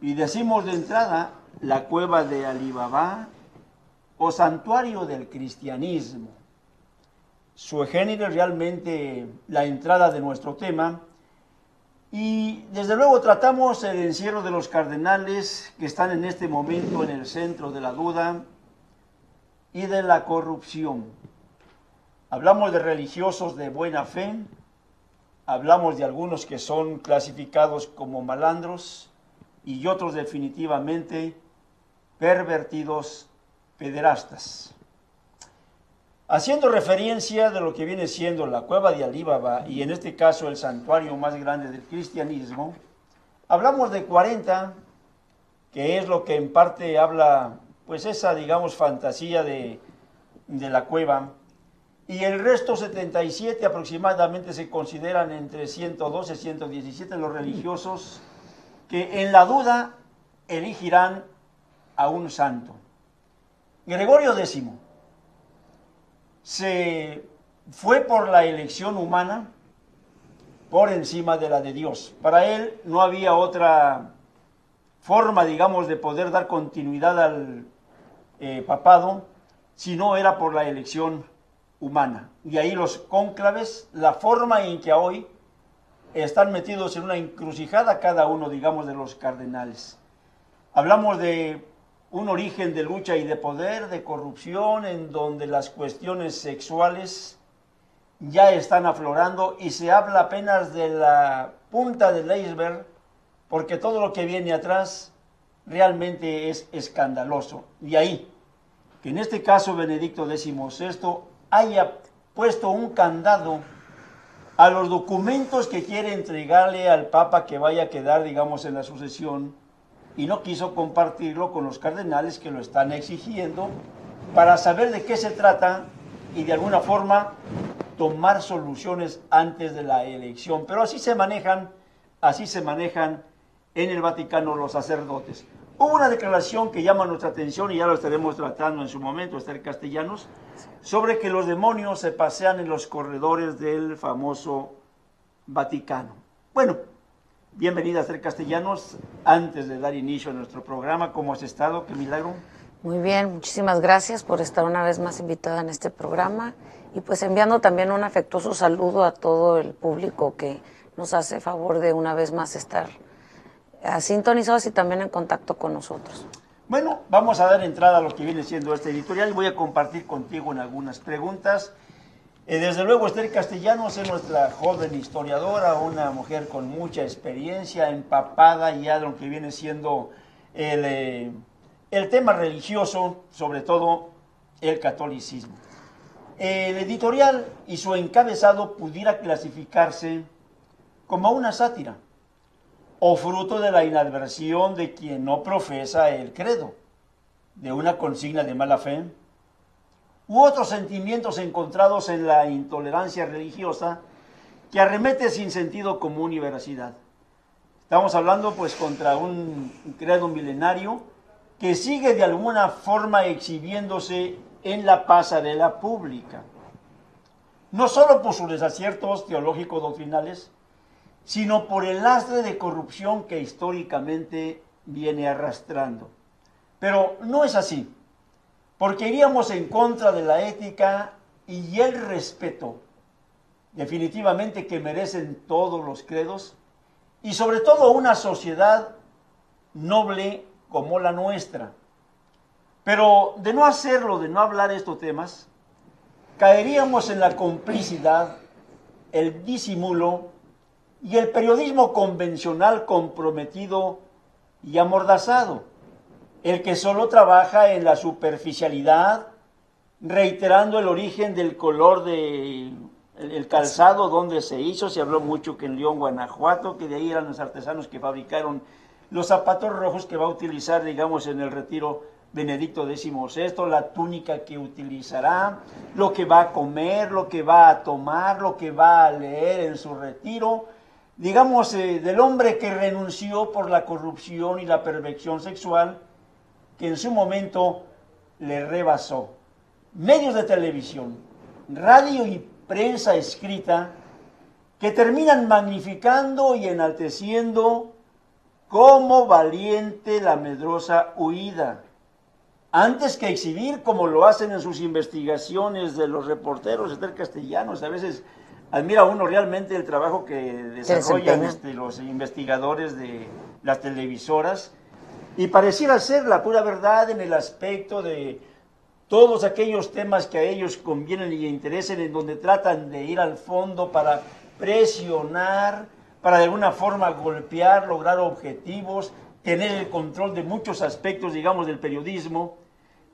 Y decimos de entrada la cueva de Alí Baba o santuario del cristianismo. Su género es realmente la entrada de nuestro tema. Y desde luego tratamos el encierro de los cardenales que están en este momento en el centro de la duda y de la corrupción. Hablamos de religiosos de buena fe, hablamos de algunos que son clasificados como malandros y otros definitivamente pervertidos pederastas. Haciendo referencia de lo que viene siendo la cueva de Alí Baba y en este caso el santuario más grande del cristianismo, hablamos de 40, que es lo que en parte habla, pues esa, digamos, fantasía de la cueva, y el resto 77 aproximadamente se consideran entre 112 y 117 los religiosos que en la duda elegirán a un santo. Gregorio X se fue por la elección humana por encima de la de Dios. Para él no había otra forma, digamos, de poder dar continuidad al papado si no era por la elección humana. Y ahí los cónclaves, la forma en que hoy están metidos en una encrucijada cada uno, digamos, de los cardenales. Hablamos de un origen de lucha y de poder, de corrupción, en donde las cuestiones sexuales ya están aflorando y se habla apenas de la punta del iceberg, porque todo lo que viene atrás realmente es escandaloso. Y ahí, que en este caso Benedicto XVI haya puesto un candado a los documentos que quiere entregarle al Papa que vaya a quedar, digamos, en la sucesión, y no quiso compartirlo con los cardenales que lo están exigiendo para saber de qué se trata y de alguna forma tomar soluciones antes de la elección. Pero así se manejan en el Vaticano los sacerdotes. Hubo una declaración que llama nuestra atención y ya lo estaremos tratando en su momento, Esther Castellanos, sobre que los demonios se pasean en los corredores del famoso Vaticano. Bueno, bienvenida, Esther Castellanos. Antes de dar inicio a nuestro programa, ¿cómo has estado? ¡Qué milagro! Muy bien, muchísimas gracias por estar una vez más invitada en este programa y pues enviando también un afectuoso saludo a todo el público que nos hace favor de una vez más estar sintonizados y también en contacto con nosotros. Bueno, vamos a dar entrada a lo que viene siendo este editorial y voy a compartir contigo en algunas preguntas. Desde luego, Esther Castellanos es nuestra joven historiadora, una mujer con mucha experiencia, empapada ya de lo que viene siendo el tema religioso, sobre todo el catolicismo. El editorial y su encabezado pudiera clasificarse como una sátira o fruto de la inadversión de quien no profesa el credo, de una consigna de mala fe, u otros sentimientos encontrados en la intolerancia religiosa que arremete sin sentido común y veracidad. Estamos hablando pues contra un credo milenario que sigue de alguna forma exhibiéndose en la pasarela pública, no solo por sus desaciertos teológico-doctrinales, sino por el lastre de corrupción que históricamente viene arrastrando. Pero no es así, porque iríamos en contra de la ética y el respeto, definitivamente que merecen todos los credos, y sobre todo una sociedad noble como la nuestra. Pero de no hacerlo, de no hablar estos temas, caeríamos en la complicidad, el disimulo y el periodismo convencional comprometido y amordazado, el que solo trabaja en la superficialidad, reiterando el origen del color del calzado donde se hizo. Se habló mucho que en León, Guanajuato, que de ahí eran los artesanos que fabricaron los zapatos rojos que va a utilizar, digamos, en el retiro Benedicto XVI, la túnica que utilizará, lo que va a comer, lo que va a tomar, lo que va a leer en su retiro, digamos, del hombre que renunció por la corrupción y la perversión sexual que en su momento le rebasó. Medios de televisión, radio y prensa escrita que terminan magnificando y enalteciendo como valiente la medrosa huida, antes que exhibir como lo hacen en sus investigaciones de los reporteros Esther Castellanos. A veces admira uno realmente el trabajo que desarrollan los investigadores de las televisoras, y pareciera ser la pura verdad en el aspecto de todos aquellos temas que a ellos convienen y interesen, en donde tratan de ir al fondo para presionar, para de alguna forma golpear, lograr objetivos, tener el control de muchos aspectos, digamos, del periodismo.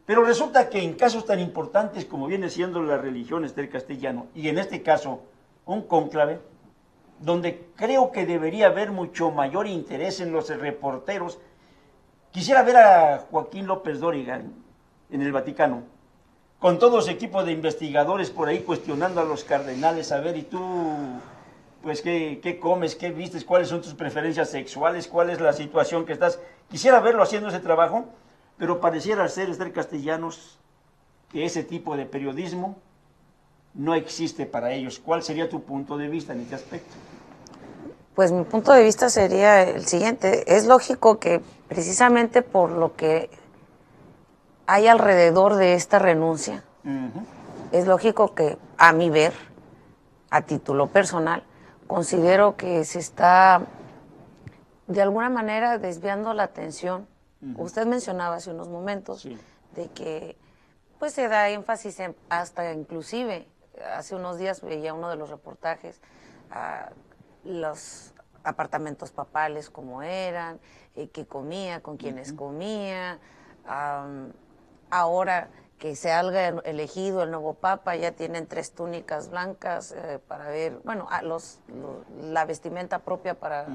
Pero resulta que en casos tan importantes como viene siendo la religión, Esther Castellano, y en este caso un cónclave, donde creo que debería haber mucho mayor interés en los reporteros, quisiera ver a Joaquín López Dóriga en el Vaticano, con todo su equipo de investigadores por ahí cuestionando a los cardenales, a ver, ¿y tú, pues, qué comes, qué vistes, cuáles son tus preferencias sexuales, cuál es la situación que estás? Quisiera verlo haciendo ese trabajo, pero pareciera ser, Esther Castellanos, que ese tipo de periodismo no existe para ellos. ¿Cuál sería tu punto de vista en este aspecto? Pues mi punto de vista sería el siguiente. Es lógico que precisamente por lo que hay alrededor de esta renuncia, es lógico que, a mi ver, a título personal, considero que se está de alguna manera desviando la atención. Usted mencionaba hace unos momentos de que pues se da énfasis hasta inclusive, hace unos días veía uno de los reportajes a los apartamentos papales como eran, qué comía, con quiénes comía. Ahora que se haya elegido el nuevo papa, ya tienen 3 túnicas blancas para ver, bueno, la vestimenta propia para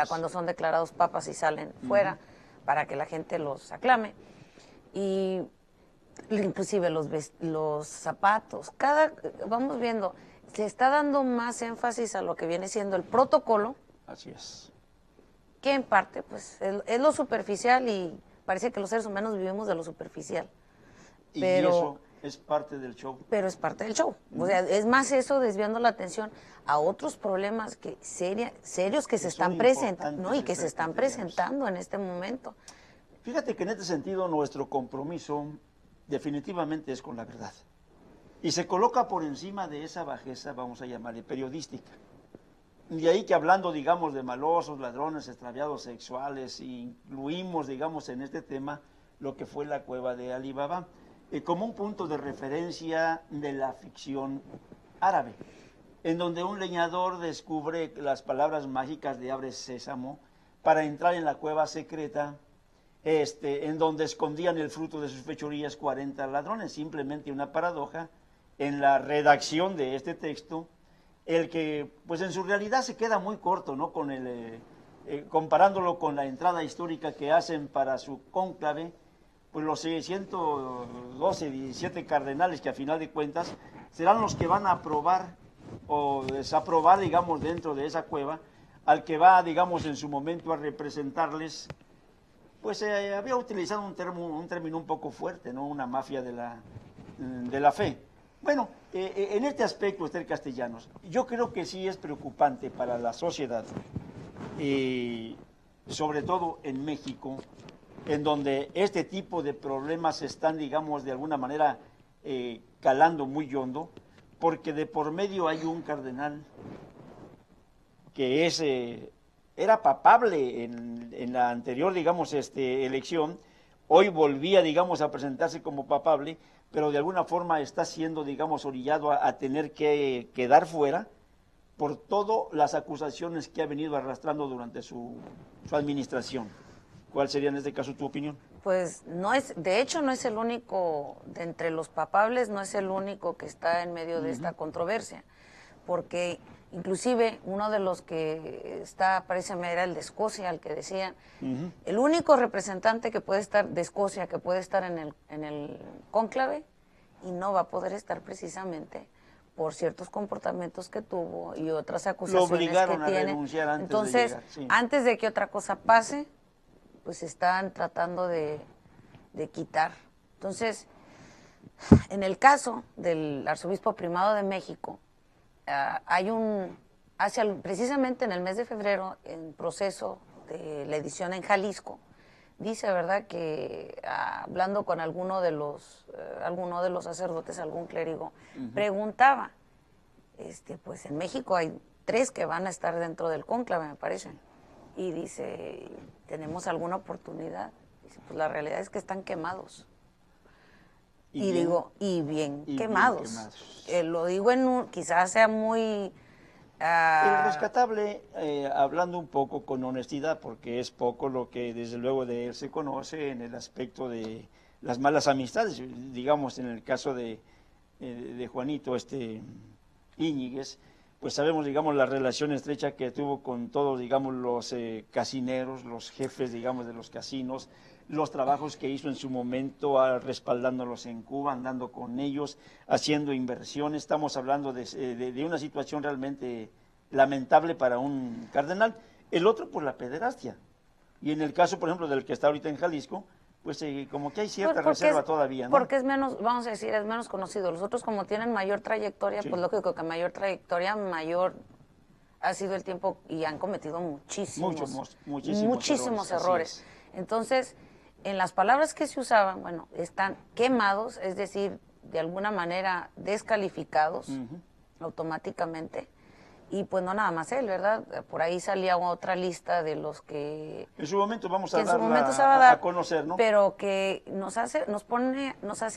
cuando son declarados papas y salen fuera, para que la gente los aclame. Y inclusive los zapatos, vamos viendo, se está dando más énfasis a lo que viene siendo el protocolo. Así es. Que en parte pues es lo superficial, y parece que los seres humanos vivimos de lo superficial. Y eso es parte del show. Pero es parte del show. O sea, es más eso desviando la atención a otros problemas serios que se están presentando, ¿no? Y que se están presentando en este momento. Fíjate que en este sentido nuestro compromiso definitivamente es con la verdad. Y se coloca por encima de esa bajeza, vamos a llamarle periodística. De ahí que hablando, digamos, de malosos, ladrones, extraviados sexuales, incluimos, digamos, en este tema lo que fue la cueva de Alí Baba, como un punto de referencia de la ficción árabe, en donde un leñador descubre las palabras mágicas de Abre Sésamo para entrar en la cueva secreta, en donde escondían el fruto de sus fechorías 40 ladrones. Simplemente una paradoja en la redacción de este texto, el que pues en su realidad se queda muy corto, ¿no? Con comparándolo con la entrada histórica que hacen para su cónclave, pues los 612, 17 cardenales, que a final de cuentas serán los que van a aprobar o desaprobar, digamos, dentro de esa cueva, al que va, digamos, en su momento a representarles, pues había utilizado un término un poco fuerte, ¿no? Una mafia de la fe. Bueno, en este aspecto, Esther Castellanos, yo creo que sí es preocupante para la sociedad, sobre todo en México, en donde este tipo de problemas están, digamos, de alguna manera calando muy hondo, porque de por medio hay un cardenal que era papable en la anterior, digamos, elección, hoy volvía, digamos, a presentarse como papable, pero de alguna forma está siendo, digamos, orillado a tener que quedar fuera por todas las acusaciones que ha venido arrastrando durante su administración. ¿Cuál sería en este caso tu opinión? Pues de hecho no es el único, de entre los papables, no es el único que está en medio de esta controversia, porque inclusive uno de los que está, parece era el de Escocia, el que decían, el único representante que puede estar de Escocia, que puede estar en el cónclave, y no va a poder estar precisamente por ciertos comportamientos que tuvo y otras acusaciones que tiene. Lo obligaron a renunciar antes Entonces, de llegar, sí. Antes de que otra cosa pase, pues están tratando de quitar. Entonces, en el caso del arzobispo primado de México, hay precisamente en el mes de febrero, en proceso de la edición en Jalisco, dice, ¿verdad?, que hablando con alguno de los sacerdotes, algún clérigo, preguntaba, pues en México hay 3 que van a estar dentro del cónclave, me parece. Y dice, ¿tenemos alguna oportunidad? Dice, pues la realidad es que están quemados. Y digo, bien quemados. Lo digo quizás sea muy... El rescatable, hablando un poco con honestidad, porque es poco lo que desde luego de él se conoce en el aspecto de las malas amistades, digamos en el caso de Juanito Íñiguez, pues sabemos, digamos, la relación estrecha que tuvo con todos, digamos, los casineros, los jefes, digamos, de los casinos, los trabajos que hizo en su momento respaldándolos en Cuba, andando con ellos, haciendo inversiones. Estamos hablando de una situación realmente lamentable para un cardenal. El otro, por la pederastia. Y en el caso, por ejemplo, del que está ahorita en Jalisco, pues como que hay cierta reserva todavía, ¿no? Porque es menos, vamos a decir, es menos conocido. Los otros, como tienen mayor trayectoria, pues lógico que mayor trayectoria, mayor ha sido el tiempo y han cometido muchísimos errores. Entonces, en las palabras que se usaban, bueno, están quemados, es decir, de alguna manera descalificados automáticamente. Y pues no nada más él, ¿verdad? Por ahí salía otra lista de los que... En su momento vamos a darla a conocer, ¿no? Pero que nos hace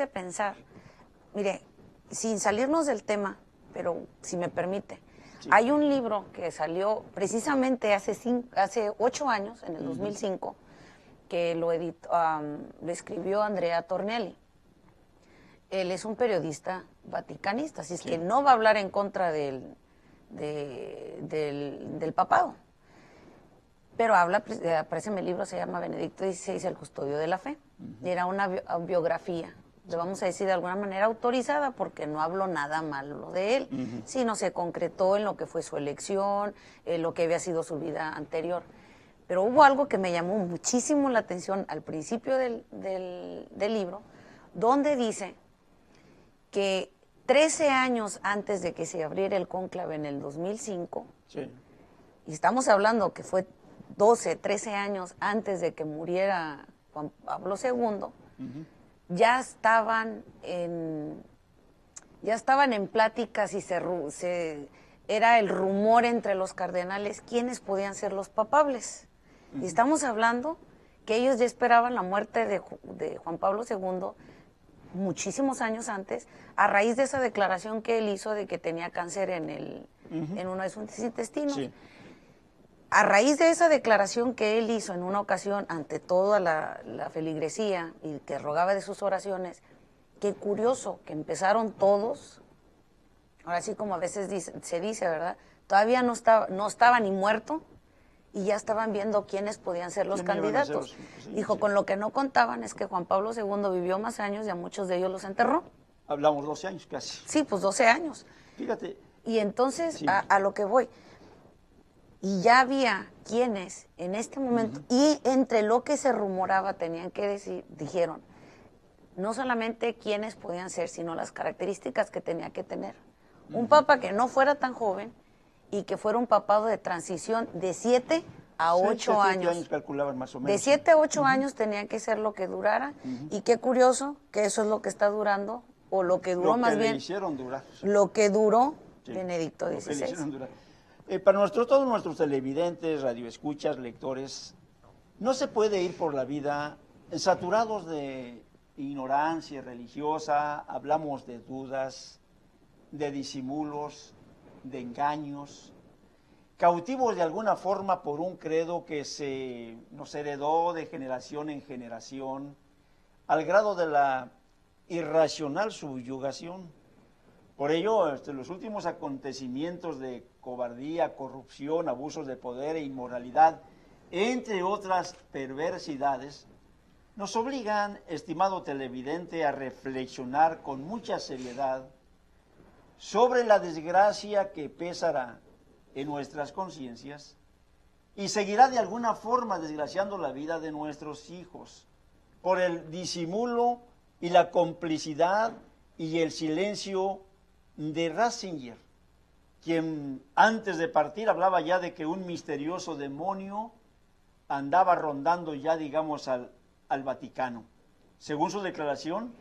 pensar, mire, sin salirnos del tema, pero si me permite, hay un libro que salió precisamente hace 8 años, en el 2005, que lo escribió Andrea Tornelli. Él es un periodista vaticanista, así es que no va a hablar en contra del papado. Pero aparece en el libro, se llama Benedicto XVI, el custodio de la fe. Era una biografía, vamos a decir de alguna manera autorizada, porque no habló nada malo de él, sino se concretó en lo que fue su elección, en lo que había sido su vida anterior. Pero hubo algo que me llamó muchísimo la atención al principio del libro, donde dice que 13 años antes de que se abriera el cónclave en el 2005, y estamos hablando que fue 12, 13 años antes de que muriera Juan Pablo II, ya estaban en pláticas y era el rumor entre los cardenales quiénes podían ser los papables. Y estamos hablando que ellos ya esperaban la muerte de Juan Pablo II muchísimos años antes, a raíz de esa declaración que él hizo de que tenía cáncer en uno de sus intestinos. A raíz de esa declaración que él hizo en una ocasión ante toda la feligresía y que rogaba de sus oraciones, qué curioso que empezaron todos, ahora sí como a veces se dice, ¿verdad? Todavía no estaba ni muerto y ya estaban viendo quiénes podían ser los candidatos. Dijo, con lo que no contaban es que Juan Pablo II vivió más años y a muchos de ellos los enterró. Hablamos 12 años casi. Sí, pues 12 años. Fíjate. Y entonces, a lo que voy, y ya había quienes en este momento, y entre lo que se rumoraba tenían que decir, dijeron, no solamente quiénes podían ser, sino las características que tenía que tener. Un papa que no fuera tan joven y que fuera un papado de transición de 7 a 8 años. Calculaban más o menos. De 7 a 8 años tenía que ser lo que durara, y qué curioso que eso es lo que está durando, o lo que duró más bien. Hicieron durar. Lo que duró Benedicto XVI. Para todos nuestros televidentes, radioescuchas, lectores, no se puede ir por la vida saturados de ignorancia religiosa, hablamos de dudas, de disimulos, de engaños, cautivos de alguna forma por un credo que nos heredó de generación en generación, al grado de la irracional subyugación. Por ello, los últimos acontecimientos de cobardía, corrupción, abusos de poder e inmoralidad, entre otras perversidades, nos obligan, estimado televidente, a reflexionar con mucha seriedad sobre la desgracia que pesará en nuestras conciencias y seguirá de alguna forma desgraciando la vida de nuestros hijos por el disimulo y la complicidad y el silencio de Ratzinger, quien antes de partir hablaba ya de que un misterioso demonio andaba rondando ya, digamos, al Vaticano. Según su declaración,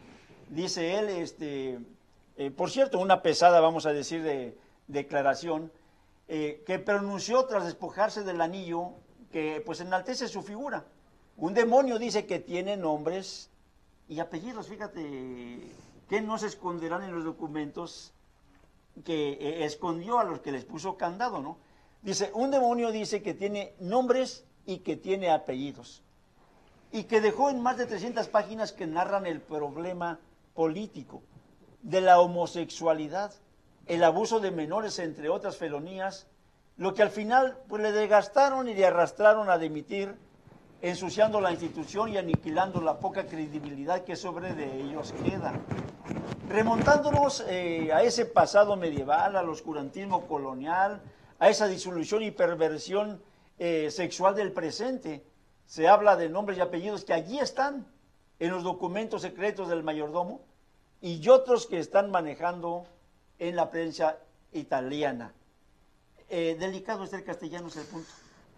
dice él, por cierto, una pesada, vamos a decir, de declaración, que pronunció tras despojarse del anillo que pues enaltece su figura. Un demonio dice que tiene nombres y apellidos, fíjate, que no se esconderán en los documentos que escondió a los que les puso candado, ¿no? Dice, un demonio dice que tiene nombres y que tiene apellidos, y que dejó en más de 300 páginas que narran el problema político de la homosexualidad, el abuso de menores, entre otras felonías, lo que al final pues, le desgastaron y le arrastraron a dimitir, ensuciando la institución y aniquilando la poca credibilidad que sobre de ellos queda. Remontándonos a ese pasado medieval, al oscurantismo colonial, a esa disolución y perversión sexual del presente, se habla de nombres y apellidos que allí están en los documentos secretos del mayordomo y otros que están manejando en la prensa italiana. Delicado, Esther Castellanos, el punto.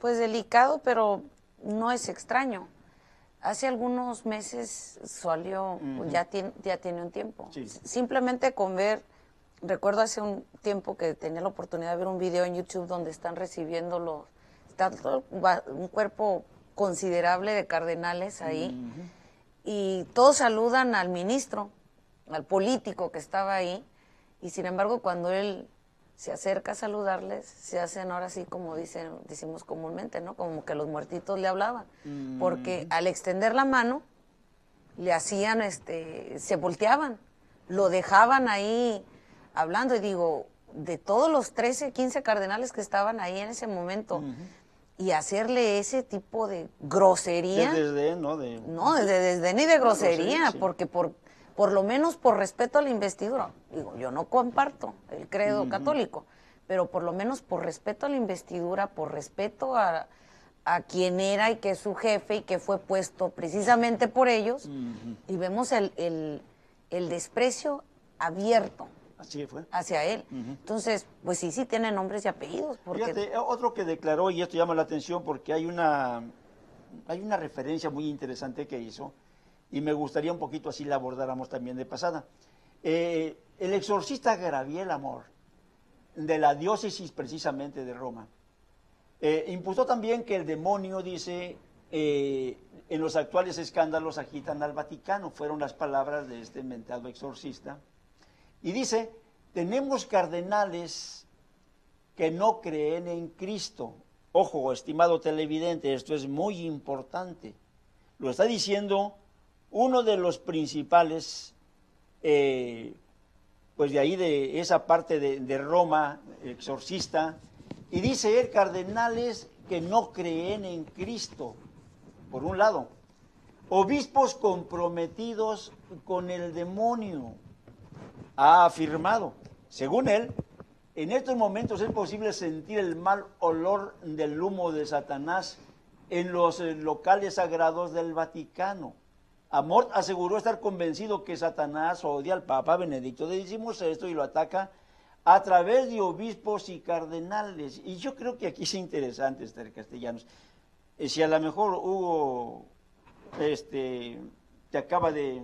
Pues delicado, pero no es extraño. Hace algunos meses salió, ya tiene un tiempo. Sí. Simplemente con ver, recuerdo hace un tiempo que tenía la oportunidad de ver un video en YouTube donde están recibiendo está un cuerpo considerable de cardenales ahí, y todos saludan al ministro, al político que estaba ahí, y sin embargo cuando él se acerca a saludarles, se hacen ahora sí como decimos comúnmente, ¿no? Como que los muertitos le hablaban, porque al extender la mano, le hacían, se volteaban, lo dejaban ahí hablando, y digo, de todos los 13, 15 cardenales que estaban ahí en ese momento, y hacerle ese tipo de grosería. De desdén, ¿no? No, de desdén y de grosería, sí. Porque por lo menos por respeto a la investidura, digo, yo no comparto el credo católico, pero por lo menos por respeto a la investidura, por respeto a quien era y que es su jefe y que fue puesto precisamente por ellos, y vemos el desprecio abierto. Así fue. Hacia él. Entonces, pues sí tiene nombres y apellidos. Porque... Fíjate, otro que declaró, y esto llama la atención porque hay una referencia muy interesante que hizo, y me gustaría un poquito así la abordáramos también de pasada. El exorcista Gabriel Amor, de la diócesis precisamente de Roma, imputó también que el demonio, dice, en los actuales escándalos agitan al Vaticano. Fueron las palabras de este mentado exorcista. Y dice, tenemos cardenales que no creen en Cristo. Ojo, estimado televidente, esto es muy importante. Lo está diciendo uno de los principales, pues de ahí, de esa parte de Roma, exorcista, y dice él, cardenales que no creen en Cristo, por un lado. Obispos comprometidos con el demonio. Ha afirmado, según él, en estos momentos es posible sentir el mal olor del humo de Satanás en los locales sagrados del Vaticano. Amor aseguró estar convencido que Satanás odia al Papa Benedicto XVI y lo ataca a través de obispos y cardenales. Y yo creo que aquí es interesante, Esther Castellanos. Si a lo mejor Hugo, que acaba de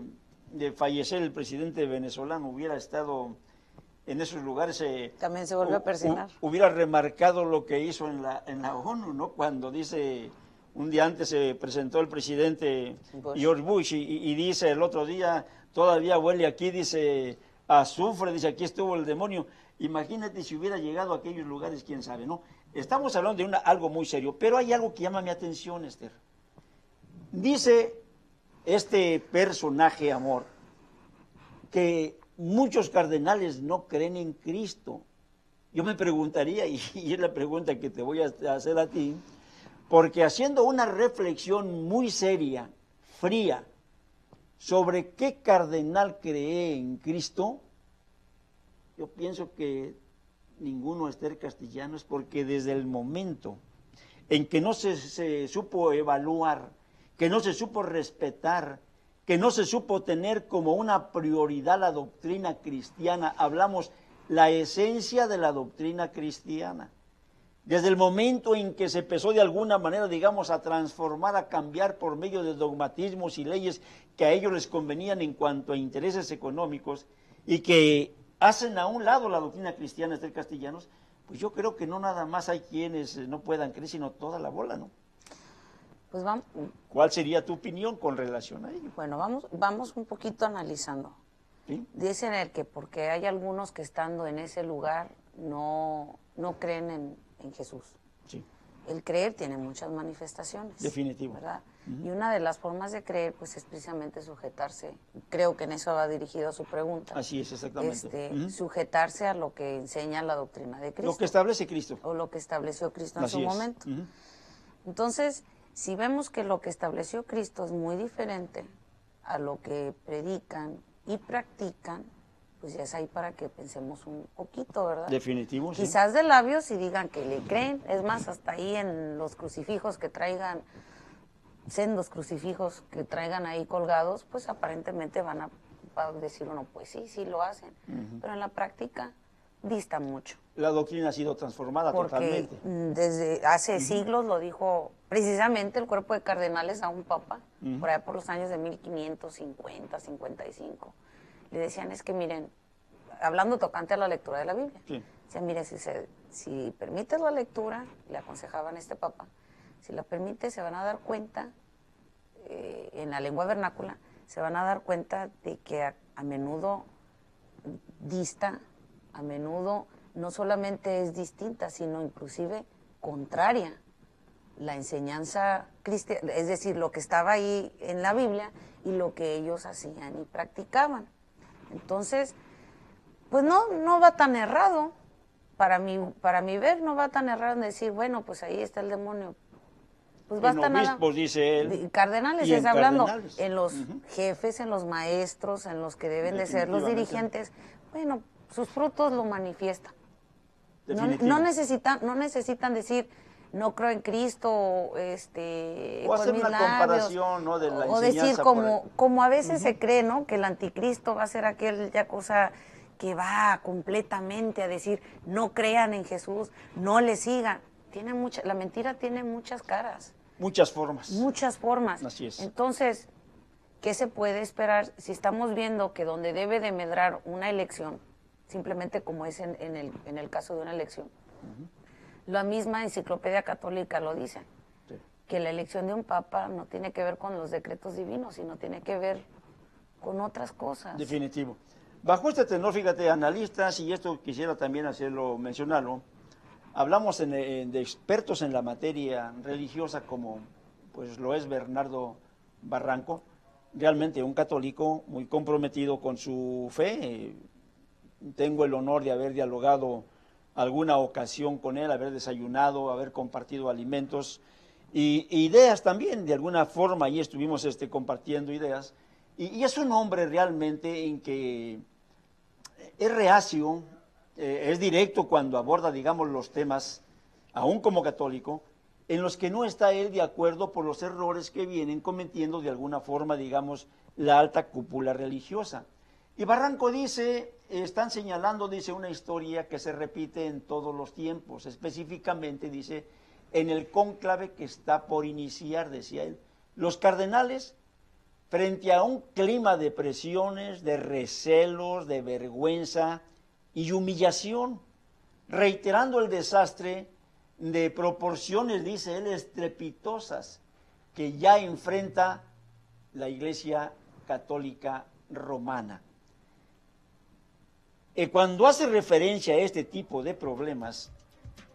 fallecer el presidente venezolano, hubiera estado en esos lugares, también se volvió a persignar. Hubiera remarcado lo que hizo en la ONU, ¿no? Cuando dice, un día antes se presentó el presidente George Bush y dice el otro día, todavía huele aquí, dice, azufre, dice, aquí estuvo el demonio. Imagínate si hubiera llegado a aquellos lugares, quién sabe, ¿no? Estamos hablando de algo muy serio, pero hay algo que llama mi atención, Esther. Dice este personaje, Amor, que muchos cardenales no creen en Cristo. Yo me preguntaría, y es la pregunta que te voy a hacer a ti, porque haciendo una reflexión muy seria, fría, sobre qué cardenal cree en Cristo, yo pienso que ninguno, Esther Castellanos, porque desde el momento en que no se supo evaluar, que no se supo respetar, que no se supo tener como una prioridad la doctrina cristiana, hablamos la esencia de la doctrina cristiana, Desde el momento en que se empezó de alguna manera, digamos, a transformar, a cambiar por medio de dogmatismos y leyes que a ellos les convenían en cuanto a intereses económicos y que hacen a un lado la doctrina cristiana de Castellanos, pues yo creo que no nada más hay quienes no puedan creer, sino toda la bola, ¿no? Pues vamos. ¿Cuál sería tu opinión con relación a ello? Bueno, vamos un poquito analizando. ¿Sí? Dicen el que porque hay algunos que estando en ese lugar no creen en Jesús. Sí. El creer tiene muchas manifestaciones. Definitivo. ¿Verdad? Y una de las formas de creer pues es precisamente sujetarse. Creo que en eso va dirigido a su pregunta. Así es, exactamente. Sujetarse a lo que enseña la doctrina de Cristo. Lo que establece Cristo. O lo que estableció Cristo en Así su es. momento. Entonces, si vemos que lo que estableció Cristo es muy diferente a lo que predican y practican, pues ya es ahí para que pensemos un poquito, ¿verdad? Definitivo, sí. Quizás de labios y digan que le creen, es más, hasta ahí en los crucifijos que traigan, sendos crucifijos que traigan ahí colgados, pues aparentemente van a decir uno, pues sí lo hacen, pero en la práctica dista mucho. La doctrina ha sido transformada porque totalmente. Desde hace siglos lo dijo precisamente el cuerpo de cardenales a un papa, por allá por los años de 1550, 55. Le decían, es que miren, hablando tocante a la lectura de la Biblia, decían, mire, si permites la lectura, le aconsejaban a este papa, si la permite se van a dar cuenta, en la lengua vernácula, se van a dar cuenta de que a menudo dista, a menudo no solamente es distinta, sino inclusive contraria la enseñanza cristiana, es decir, lo que estaba ahí en la Biblia y lo que ellos hacían y practicaban. Entonces, pues no va tan errado, para mi ver, no va tan errado en decir, bueno, pues ahí está el demonio. Pues basta en obispos, nada. dice él. Cardenales, y es hablando cardenales. en los jefes, en los maestros, en los que deben de ser los dirigentes. Bueno, sus frutos lo manifiestan. No necesitan decir, no creo en Cristo, o hacer una comparación, ¿no?, de la o enseñanza. decir como a veces se cree, ¿no?, que el anticristo va a ser aquella cosa que va completamente a decir, no crean en Jesús, no le sigan. La mentira tiene muchas caras. Muchas formas. Muchas formas. Así es. Entonces, ¿qué se puede esperar si estamos viendo que donde debe de medrar una elección, simplemente como es en el caso de una elección, la misma enciclopedia católica lo dice, que la elección de un papa no tiene que ver con los decretos divinos, sino tiene que ver con otras cosas. Definitivo. Bajo este tenor, fíjate, analistas, y esto quisiera también mencionarlo, hablamos de expertos en la materia religiosa como pues lo es Bernardo Barranco, realmente un católico muy comprometido con su fe. Tengo el honor de haber dialogado alguna ocasión con él, haber desayunado, haber compartido alimentos y ideas también, de alguna forma, y estuvimos compartiendo ideas. Y es un hombre realmente en que es reacio, es directo cuando aborda, digamos, los temas, aún como católico, en los que no está él de acuerdo por los errores que vienen cometiendo de alguna forma, digamos, la alta cúpula religiosa. Y Barranco dice, están señalando, dice, una historia que se repite en todos los tiempos, específicamente, dice, en el cónclave que está por iniciar, decía él, los cardenales, frente a un clima de presiones, de recelos, de vergüenza y humillación, reiterando el desastre de proporciones, dice él, estrepitosas, que ya enfrenta la Iglesia Católica Romana. Cuando hace referencia a este tipo de problemas,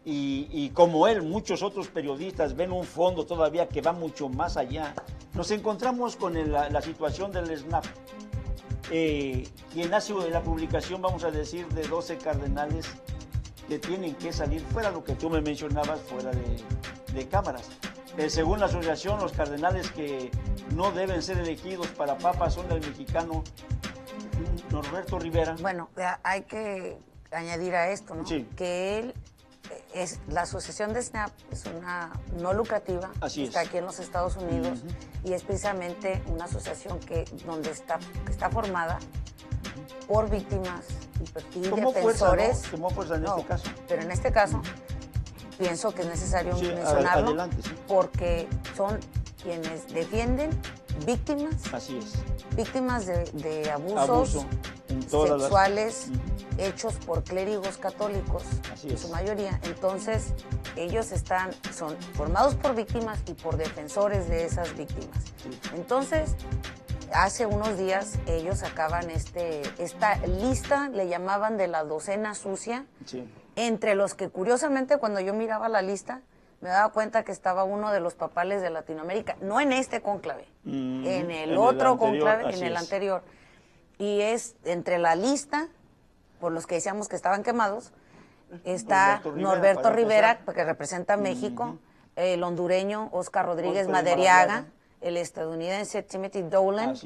y como él, muchos otros periodistas ven un fondo todavía que va mucho más allá, nos encontramos con la situación del SNAP, quien hace la publicación, vamos a decir, de 12 cardenales que tienen que salir fuera, lo que tú me mencionabas, fuera de cámaras. Según la asociación, los cardenales que no deben ser elegidos para papa son el mexicano Norberto Rivera. Bueno, hay que añadir a esto, ¿no? Sí. Que él la asociación de SNAP es una no lucrativa, así está aquí en los Estados Unidos, y es precisamente una asociación que está formada por víctimas y defensores. ¿Cómo fuerza en este caso? Pero en este caso, pienso que es necesario Sí, mencionarlo adelante, sí. porque son quienes defienden víctimas, Así es. víctimas de abusos Abuso en todas sexuales las... hechos por clérigos católicos, Así en es. su mayoría. Entonces, ellos son formados por víctimas y por defensores de esas víctimas. Sí. Entonces, hace unos días ellos sacaban esta lista, le llamaban de la docena sucia, Sí. entre los que curiosamente cuando yo miraba la lista me daba cuenta que estaba uno de los papales de Latinoamérica, no en este cónclave, en el otro cónclave, en el anterior. Y es entre la lista, por los que decíamos que estaban quemados, está Norberto Rivera, que representa a México, el hondureño Oscar Rodríguez Madariaga, el estadounidense Timothy Dolan,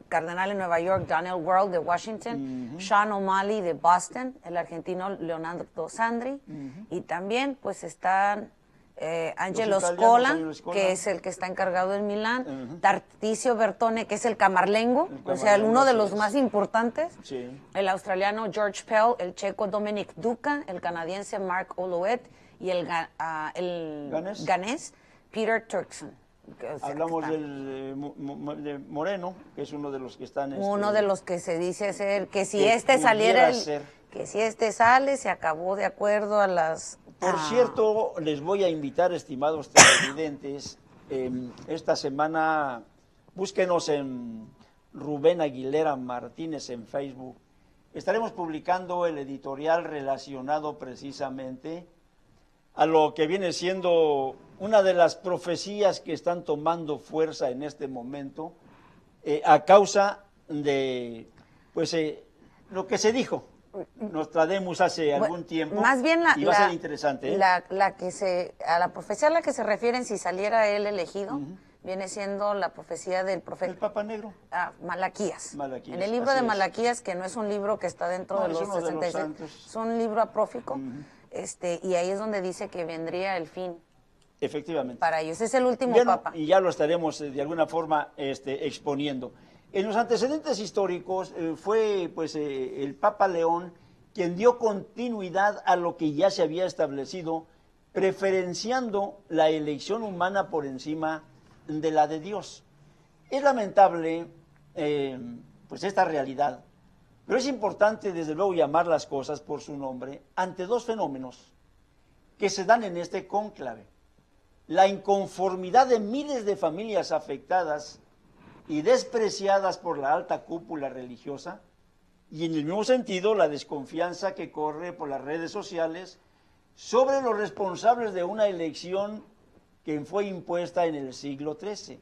cardenal en Nueva York, Daniel World de Washington, Sean O'Malley de Boston, el argentino Leonardo Sandri, y también pues están Angelo Scola, que es el que está encargado en Milán, Tarcisio Bertone, que es el camarlengo, o sea, uno de los más importantes, el australiano George Pell, el checo Dominic Duca, el canadiense Mark Olouet y el ganés Peter Turkson. Hablamos de Moreno, que es uno de los que están... Uno de los que se dice ser, que si saliera, que si sale, se acabó de acuerdo a las... Por cierto, les voy a invitar, estimados televidentes, esta semana, búsquenos en Rubén Aguilera Martínez en Facebook. Estaremos publicando el editorial relacionado precisamente a lo que viene siendo una de las profecías que están tomando fuerza en este momento a causa de lo que se dijo. Nostradamus hace algún tiempo. Más bien y va a ser interesante. A la profecía a la que se refieren, si saliera él elegido, viene siendo la profecía del profeta. El Papa Negro. Malaquías. En el libro de Malaquías, que no es un libro que está dentro de los 66, es un libro apócrifo, y ahí es donde dice que vendría el fin. Efectivamente. Para ellos, es el último Papa. Y ya lo estaremos de alguna forma exponiendo. En los antecedentes históricos fue el Papa León quien dio continuidad a lo que ya se había establecido, preferenciando la elección humana por encima de la de Dios. Es lamentable esta realidad, pero es importante desde luego llamar las cosas por su nombre ante dos fenómenos que se dan en este cónclave. La inconformidad de miles de familias afectadas y despreciadas por la alta cúpula religiosa, y en el mismo sentido la desconfianza que corre por las redes sociales sobre los responsables de una elección que fue impuesta en el siglo XIII,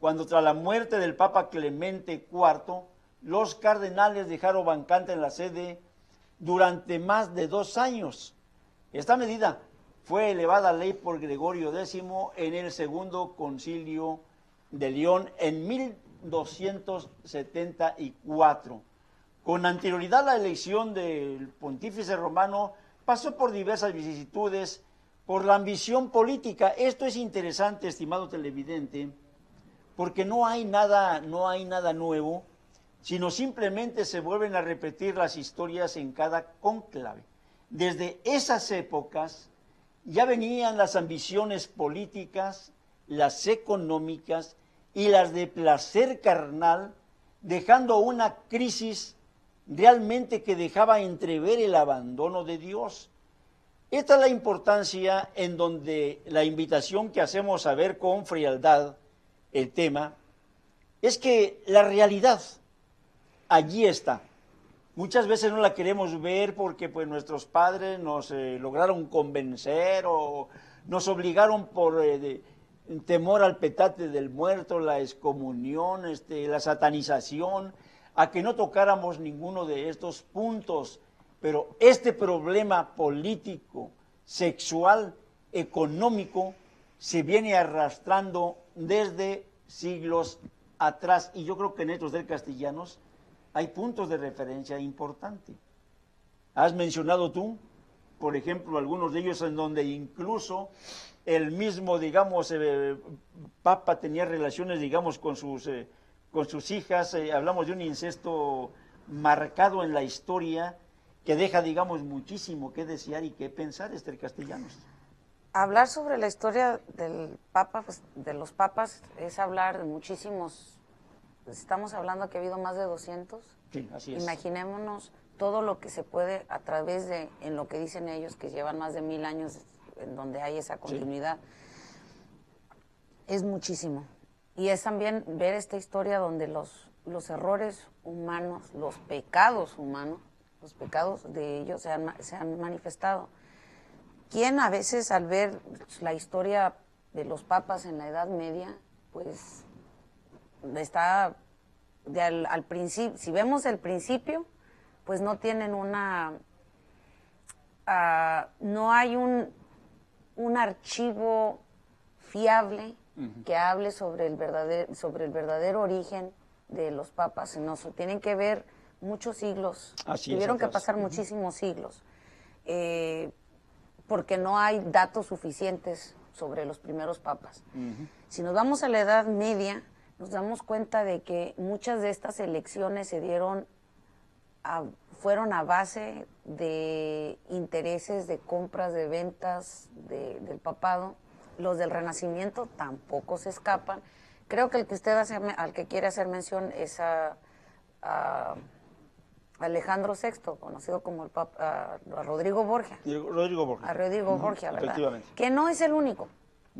cuando tras la muerte del Papa Clemente IV, los cardenales dejaron vacante en la sede durante más de 2 años. Esta medida fue elevada a ley por Gregorio X en el Segundo Concilio de León en 1274. Con anterioridad a la elección del pontífice romano, pasó por diversas vicisitudes, por la ambición política. Esto es interesante, estimado televidente, porque no hay nada nuevo, sino simplemente se vuelven a repetir las historias en cada cónclave. Desde esas épocas ya venían las ambiciones políticas, las económicas y las de placer carnal, dejando una crisis realmente que dejaba entrever el abandono de Dios. Esta es la importancia en donde la invitación que hacemos a ver con frialdad el tema, es que la realidad allí está. Muchas veces no la queremos ver porque nuestros padres nos lograron convencer o nos obligaron por temor al petate del muerto, la excomunión, la satanización, a que no tocáramos ninguno de estos puntos. Pero este problema político, sexual, económico, se viene arrastrando desde siglos atrás. Y yo creo que en estos del Castellanos hay puntos de referencia importantes. Has mencionado tú, por ejemplo, algunos de ellos en donde incluso el mismo, Papa tenía relaciones, con sus hijas. Hablamos de un incesto marcado en la historia que deja, muchísimo que desear y que pensar, Castellanos. Hablar sobre la historia del Papa, pues, de los papas, es hablar de muchísimos. Estamos hablando que ha habido más de 200. Sí, así es. Imaginémonos todo lo que se puede a través de, en lo que dicen ellos, que llevan más de 1000 años en donde hay esa continuidad. Sí. Es muchísimo. Y es también ver esta historia donde los errores humanos, los pecados humanos, los pecados de ellos se han manifestado. ¿Quién a veces al ver la historia de los papas en la Edad Media, pues está al principio, si vemos el principio, pues no tienen no hay un archivo fiable que hable sobre el verdadero origen de los papas. No, tienen que ver muchos siglos, tuvieron que pasar muchísimos siglos, porque no hay datos suficientes sobre los primeros papas. Si nos vamos a la Edad Media, nos damos cuenta de que muchas de estas elecciones se dieron fueron a base de intereses, de compras, de ventas del papado. Los del Renacimiento tampoco se escapan. Creo que el que al que quiere hacer mención es a Alejandro VI, conocido como el Papa, a Rodrigo Borgia. Rodrigo Borgia. A Rodrigo Borgia, ¿verdad? Efectivamente. Que no es el único,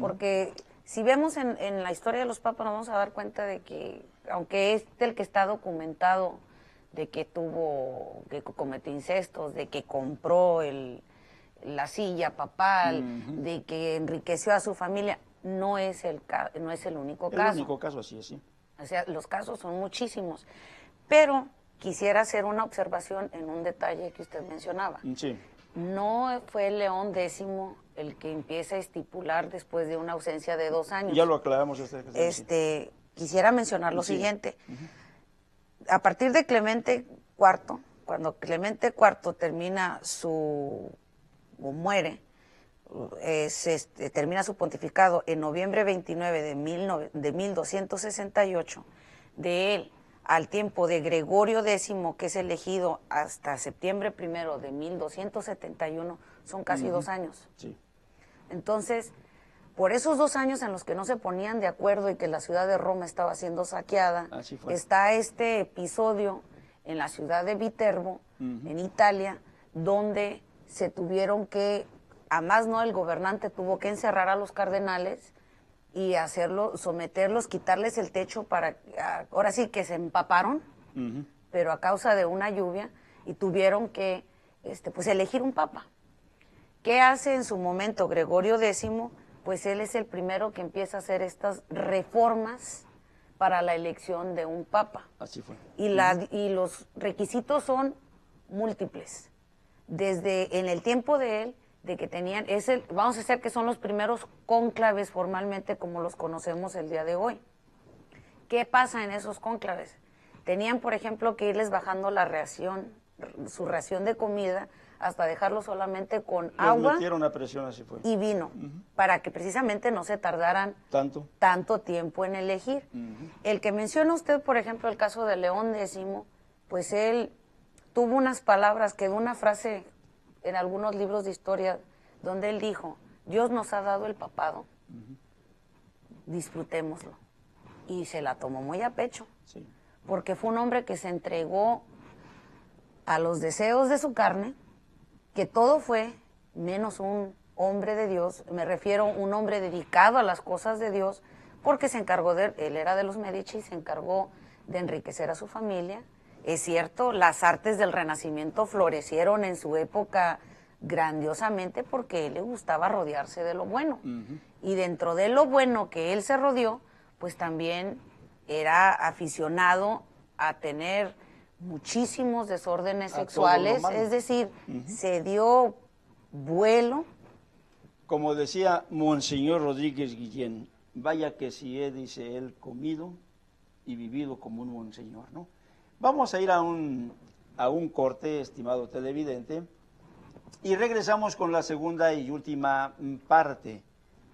porque si vemos en la historia de los papas nos vamos a dar cuenta de que, aunque es el que está documentado, de que cometió incestos, de que compró la silla papal, de que enriqueció a su familia, no es el único caso. El único caso, así es, sí. O sea, los casos son muchísimos. Pero quisiera hacer una observación en un detalle que usted mencionaba. Sí. No fue León X el que empieza a estipular después de una ausencia de 2 años. Ya lo aclaramos. Quisiera mencionar lo siguiente. A partir de Clemente IV, cuando Clemente IV muere, termina su pontificado en noviembre 29 de 1268, de él al tiempo de Gregorio X, que es elegido hasta septiembre 1 de 1271, son casi 2 años. Sí. Entonces, por esos 2 años en los que no se ponían de acuerdo y que la ciudad de Roma estaba siendo saqueada, está este episodio en la ciudad de Viterbo, en Italia, donde se tuvieron que, además no, el gobernante tuvo que encerrar a los cardenales y someterlos, quitarles el techo ahora sí que se empaparon, pero a causa de una lluvia, y tuvieron que pues elegir un papa. ¿Qué hace en su momento Gregorio X? Pues él es el primero que empieza a hacer estas reformas para la elección de un papa. Así fue. Y los requisitos son múltiples. Desde en el tiempo de él, de que tenían, vamos a hacer que son los primeros cónclaves formalmente como los conocemos el día de hoy. ¿Qué pasa en esos cónclaves? Tenían, por ejemplo, que irles bajando su ración de comida, hasta dejarlo solamente con agua a presión, así fue. Y vino, para que precisamente no se tardaran tanto tiempo en elegir. El que menciona usted, por ejemplo, el caso de León X, pues él tuvo unas palabras, quedó una frase en algunos libros de historia, donde él dijo: Dios nos ha dado el papado, disfrutémoslo. Y se la tomó muy a pecho, porque fue un hombre que se entregó a los deseos de su carne, que todo fue menos un hombre de Dios. Me refiero a un hombre dedicado a las cosas de Dios, porque él era de los Medici, se encargó de enriquecer a su familia. Es cierto, las artes del Renacimiento florecieron en su época grandiosamente porque él le gustaba rodearse de lo bueno. Y dentro de lo bueno que él se rodeó, pues también era aficionado a tener muchísimos desórdenes sexuales, es decir, se dio vuelo. Como decía Monseñor Rodríguez Guillén, vaya que si he, dice él, comido y vivido como un monseñor, ¿no? Vamos a ir a un corte, estimado televidente, y regresamos con la segunda y última parte.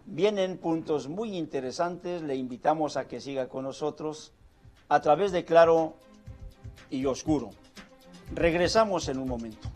Vienen puntos muy interesantes, le invitamos a que siga con nosotros a través de Claro y Oscuro. Regresamos en un momento.